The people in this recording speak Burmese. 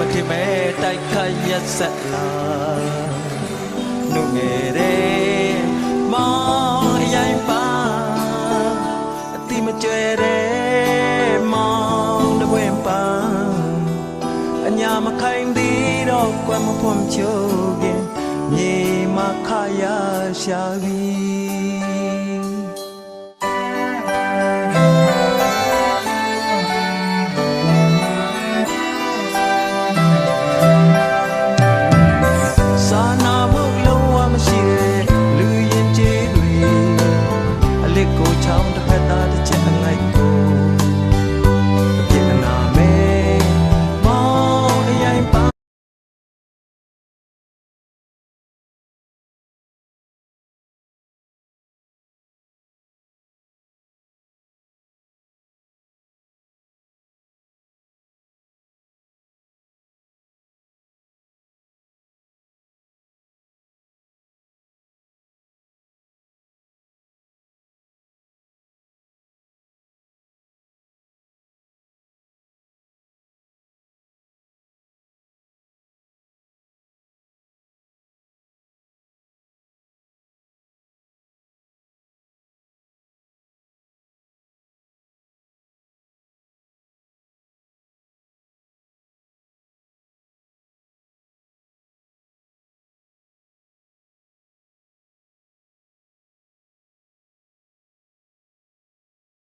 မထင်မဲ့တိုက်ခတ်ရက်ဆက်လာနှုတ်ငယ်တဲ့မောင်အရင်ပါအတိမကြွယ်တဲ့မောင်တပွင့်ပါအညာမခိုင်သေးတော့ကွယ်မဖွံ့ချိုးခင်မြေမခါရရှာပြီ